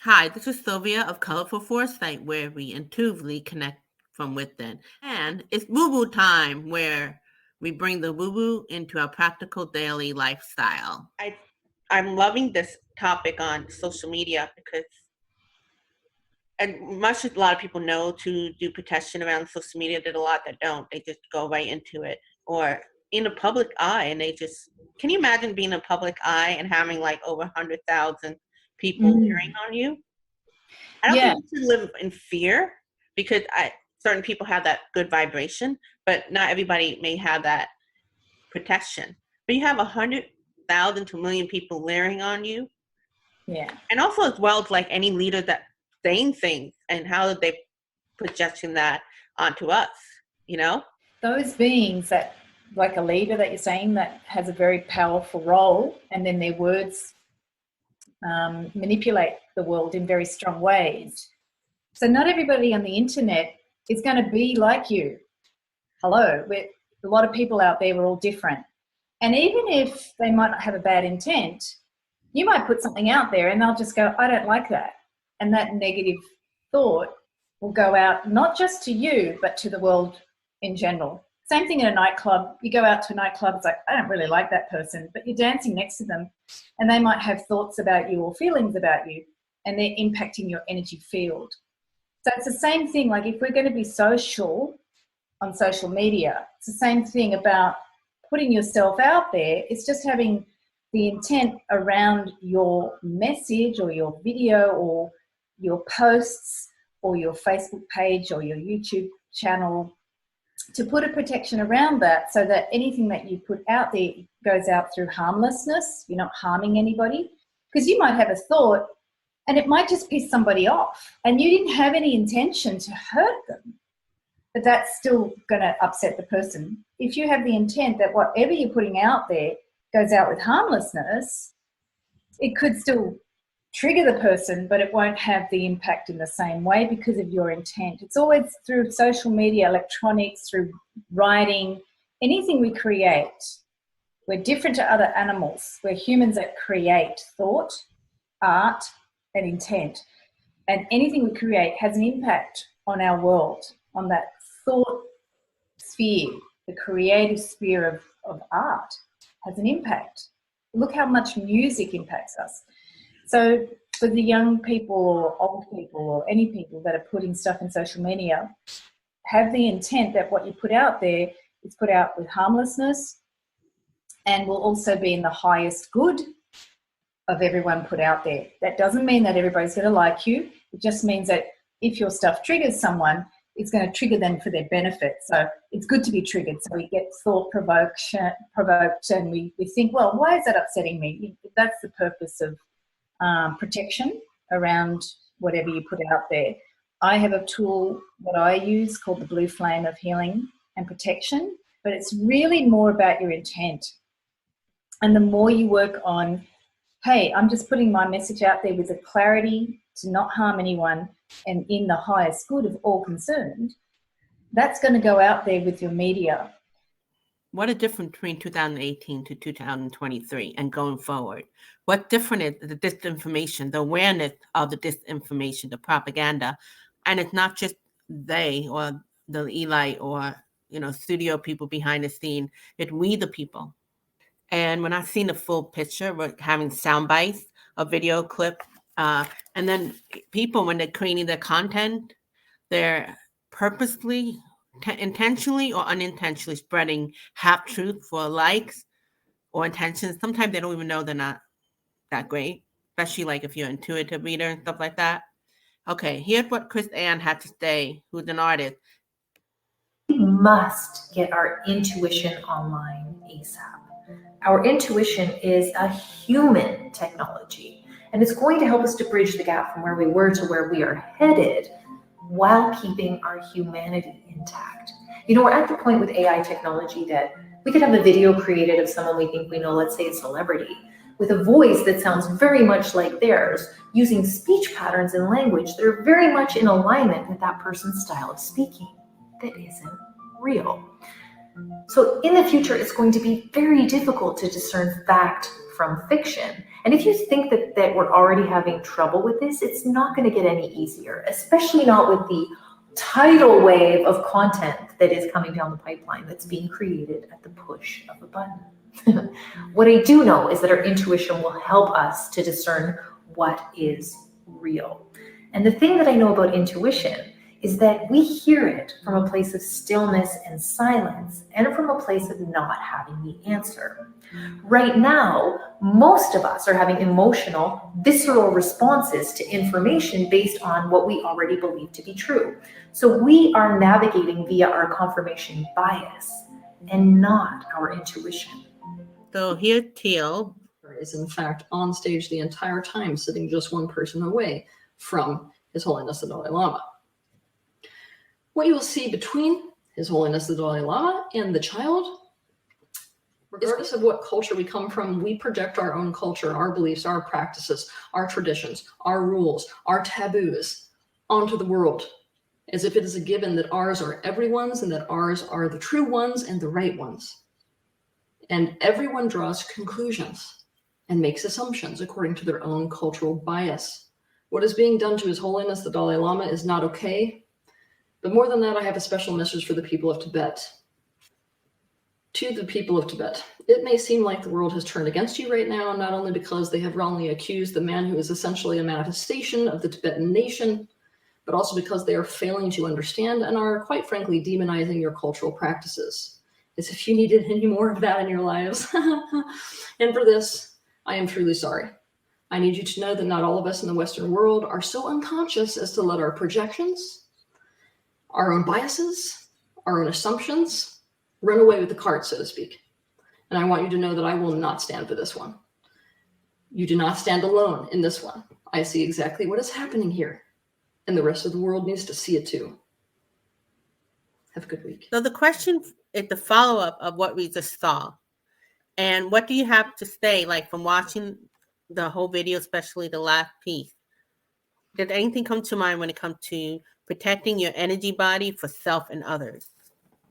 Hi, this is Sylvia of Colorful Foresight, where we intuitively connect from within. And it's woo woo time, where we bring the woo woo into our practical daily lifestyle. I'm loving this topic on social media because, and much as a lot of people know to do protection around social media, there's a lot that don't. They just go right into it, or in the public eye, and they just. Can you imagine being in a public eye and having like over 100,000 people leering Mm. on you? I don't Yeah, think you should live in fear because certain people have that good vibration, but not everybody may have that protection. But you have 100,000 to a million people leering on you, yeah. and also as well as like any leader that saying things and how are they projecting that onto us, you know? Those beings that, like a leader that you're saying, that has a very powerful role, and then their words manipulate the world in very strong ways. So, not everybody on the internet is going to be like you. Hello, we're, a lot of people out there, we're all different. And even if they might not have a bad intent, you might put something out there and they'll just go, I don't like that. And that negative thought will go out not just to you, but to the world in general. Same thing in a nightclub. You go out to a nightclub, it's like, I don't really like that person, but you're dancing next to them and they might have thoughts about you or feelings about you, and they're impacting your energy field. So it's the same thing, like if we're going to be social on social media, it's the same thing about putting yourself out there. It's just having the intent around your message or your video or your posts or your Facebook page or your YouTube channel, to put a protection around that so that anything that you put out there goes out through harmlessness. You're not harming anybody, because you might have a thought and it might just piss somebody off and you didn't have any intention to hurt them, but that's still going to upset the person. If you have the intent that whatever you're putting out there goes out with harmlessness, it could still trigger the person, but it won't have the impact in the same way because of your intent. It's always through social media, electronics, through writing, anything we create. We're different to other animals. We're humans that create thought, art, and intent. And anything we create has an impact on our world, on that thought sphere. The creative sphere of art has an impact. Look how much music impacts us. So for the young people or old people or any people that are putting stuff in social media, have the intent that what you put out there is put out with harmlessness and will also be in the highest good of everyone put out there. That doesn't mean that everybody's going to like you. It just means that if your stuff triggers someone, it's going to trigger them for their benefit. So it's good to be triggered. So we get thought provoked and we think, well, why is that upsetting me? That's the purpose of protection around whatever you put out there. I have a tool that I use called the Blue Flame of Healing and Protection, but it's really more about your intent. And the more you work on, hey, I'm just putting my message out there with the clarity to not harm anyone and in the highest good of all concerned, that's going to go out there with your media. What a difference between 2018 to 2023 and going forward. What different is the disinformation, the awareness of the disinformation, the propaganda, and it's not just they or the Eli or studio people behind the scene. It's we the people. And when I seen the full picture, we're having sound bites, a video clip, and then people when they're creating their content, they're purposely, intentionally or unintentionally spreading half truth for likes or intentions. Sometimes they don't even know they're not that great, especially like if you're an intuitive reader and stuff like that. Okay, here's what Chris Ann had to say, who's an artist. We must get our intuition online ASAP. Our intuition is a human technology, and it's going to help us to bridge the gap from where we were to where we are headed while keeping our humanity intact. We're at the point with AI technology that we could have a video created of someone we think we know, let's say a celebrity, with a voice that sounds very much like theirs, using speech patterns and language that are very much in alignment with that person's style of speaking. That isn't real. So in the future, it's going to be very difficult to discern fact from fiction. And if you think that we're already having trouble with this, it's not going to get any easier, especially not with the tidal wave of content that is coming down the pipeline that's being created at the push of a button. What I do know is that our intuition will help us to discern what is real. And the thing that I know about intuition is that we hear it from a place of stillness and silence, and from a place of not having the answer. Right now, most of us are having emotional, visceral responses to information based on what we already believe to be true. So we are navigating via our confirmation bias and not our intuition. So here, Teal is in fact on stage the entire time, sitting just one person away from His Holiness the Dalai Lama. What you will see between His Holiness the Dalai Lama and the child, regardless of what culture we come from, we project our own culture, our beliefs, our practices, our traditions, our rules, our taboos onto the world, as if it is a given that ours are everyone's and that ours are the true ones and the right ones. And everyone draws conclusions and makes assumptions according to their own cultural bias. What is being done to His Holiness the Dalai Lama is not okay. But more than that, I have a special message for the people of Tibet. To the people of Tibet, it may seem like the world has turned against you right now, not only because they have wrongly accused the man who is essentially a manifestation of the Tibetan nation, but also because they are failing to understand and are, quite frankly, demonizing your cultural practices, as if you needed any more of that in your lives. And for this, I am truly sorry. I need you to know that not all of us in the Western world are so unconscious as to let our projections, our own biases, our own assumptions, run away with the cart, so to speak. And I want you to know that I will not stand for this one. You do not stand alone in this one. I see exactly what is happening here, and the rest of the world needs to see it too. Have a good week. So the question is the follow-up of what we just saw. And what do you have to say, like from watching the whole video, especially the last piece? Did anything come to mind when it comes to protecting your energy body for self and others?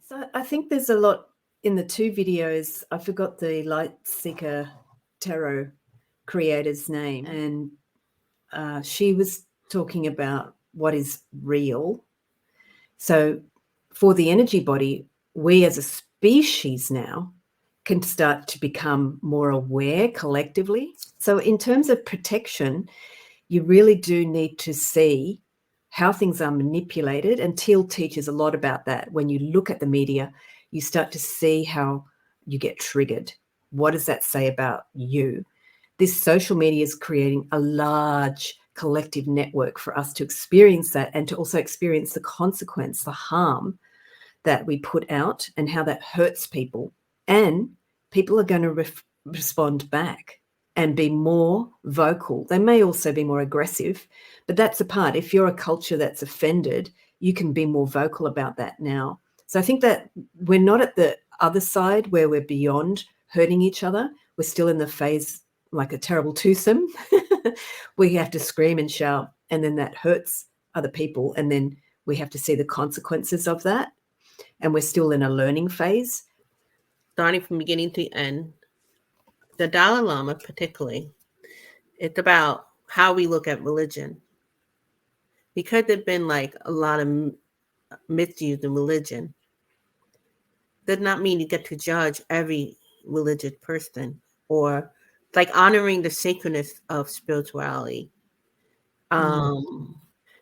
So I think there's a lot in the two videos. I forgot the Light Seeker Tarot creator's name. And she was talking about what is real. So for the energy body, we as a species now can start to become more aware collectively. So in terms of protection, you really do need to see how things are manipulated. And Teal teaches a lot about that. When you look at the media, you start to see how you get triggered. What does that say about you? This social media is creating a large collective network for us to experience that, and to also experience the consequence, the harm that we put out and how that hurts people. And people are going to respond back and be more vocal. They may also be more aggressive, but that's a part. If you're a culture that's offended, you can be more vocal about that now. So I think that we're not at the other side where we're beyond hurting each other. We're still in the phase like a terrible twosome. We have to scream and shout, and then that hurts other people. And then we have to see the consequences of that. And we're still in a learning phase. Starting from beginning to end, the Dalai Lama particularly, it's about how we look at religion. Because there's been like a lot of misuse in religion, does not mean you get to judge every religious person, or like honoring the sacredness of spirituality. And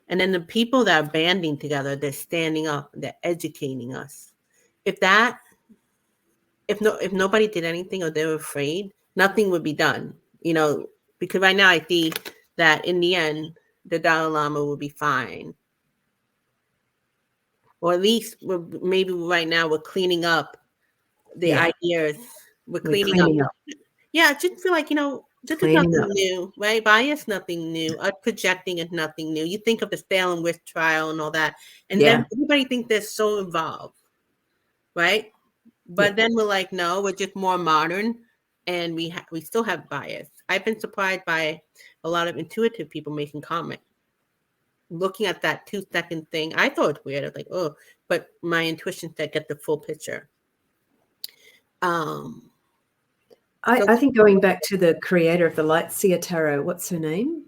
then the people that are banding together, they're standing up, they're educating us. If nobody did anything or they were afraid, nothing would be done. Because right now I see that in the end, the Dalai Lama will be fine. Or at least maybe right now we're cleaning up the ideas. We're cleaning up. Yeah, I just feel like, this is nothing new, right? Bias, nothing new. Us projecting is nothing new. You think of the Salem witch trial and all that. And then everybody thinks they're so involved, right? But then we're like, no, we're just more modern, and we still have bias. I've been surprised by a lot of intuitive people making comments. Looking at that 2-second thing, I thought it was weird. I was like, oh, but my intuition said get the full picture. I think going back to the creator of the Lightseer Tarot, what's her name?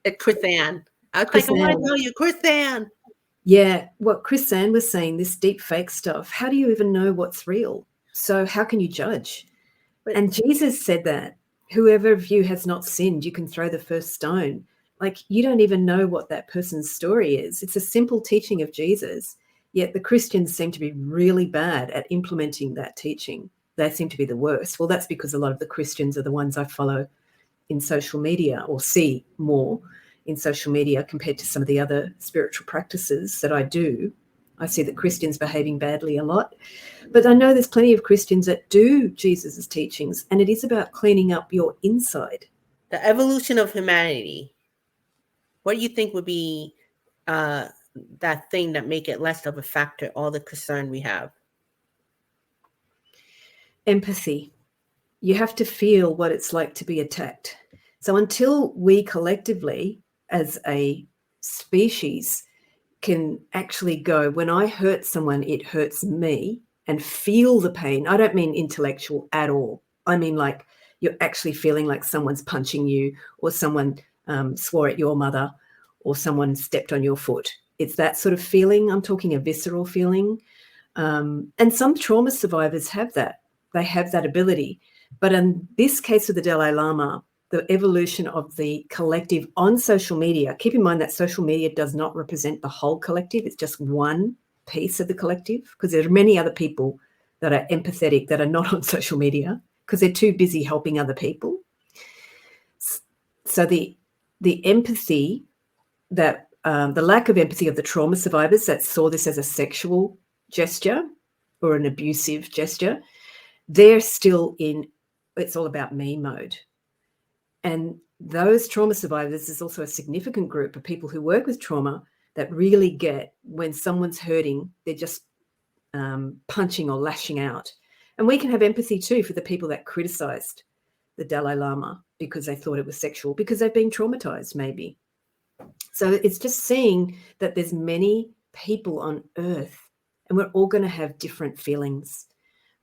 It's Chris Ann. I was Chris like, I want Ann. to tell you, Chris Ann. Yeah, what Chris Ann was saying, this deep fake stuff, how do you even know what's real? So how can you judge? And Jesus said that, whoever of you has not sinned, you can throw the first stone. Like, you don't even know what that person's story is. It's a simple teaching of Jesus, yet the Christians seem to be really bad at implementing that teaching. They seem to be the worst. Well, that's because a lot of the Christians are the ones I follow in social media or see more in social media compared to some of the other spiritual practices that I do. I see that Christians behaving badly a lot. But I know there's plenty of Christians that do Jesus's teachings, and it is about cleaning up your inside. The evolution of humanity. What do you think would be that thing that make it less of a factor, all the concern we have? Empathy. You have to feel what it's like to be attacked. So until we collectively, as a species, can actually go, when I hurt someone, it hurts me, and feel the pain. I don't mean intellectual at all. I mean like you're actually feeling like someone's punching you, or someone swore at your mother, or someone stepped on your foot. It's that sort of feeling. I'm talking a visceral feeling. And some trauma survivors have that. They have that ability. But in this case of the Dalai Lama, the evolution of the collective on social media, keep in mind that social media does not represent the whole collective. It's just one piece of the collective, because there are many other people that are empathetic that are not on social media because they're too busy helping other people. So the empathy that the lack of empathy of the trauma survivors that saw this as a sexual gesture or an abusive gesture, they're still in it's all about me mode. And those trauma survivors is also a significant group of people who work with trauma that really get when someone's hurting, they're just punching or lashing out. And we can have empathy too for the people that criticized the Dalai Lama because they thought it was sexual, because they've been traumatized maybe. So it's just seeing that there's many people on earth and we're all going to have different feelings.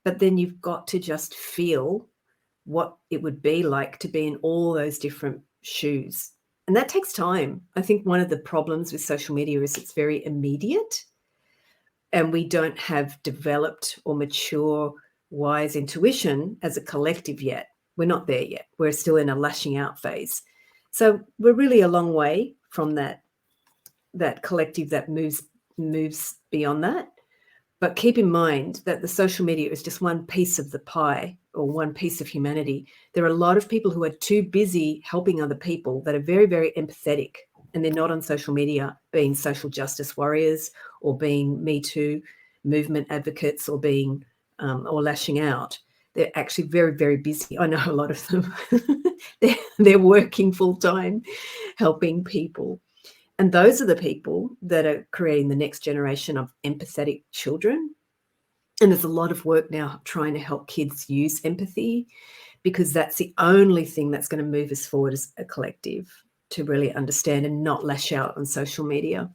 But then you've got to just feel what it would be like to be in all those different shoes. And that takes time. I think one of the problems with social media is it's very immediate and we don't have developed or mature, wise intuition as a collective yet. We're not there yet. We're still in a lashing out phase. So we're really a long way from that collective that moves beyond that. But keep in mind that the social media is just one piece of the pie or one piece of humanity. There are a lot of people who are too busy helping other people that are very, very empathetic, and they're not on social media being social justice warriors or being Me Too movement advocates or being or lashing out. They're actually very, very busy. I know a lot of them. they're working full time helping people. And those are the people that are creating the next generation of empathetic children. And there's a lot of work now trying to help kids use empathy, because that's the only thing that's going to move us forward as a collective, to really understand and not lash out on social media.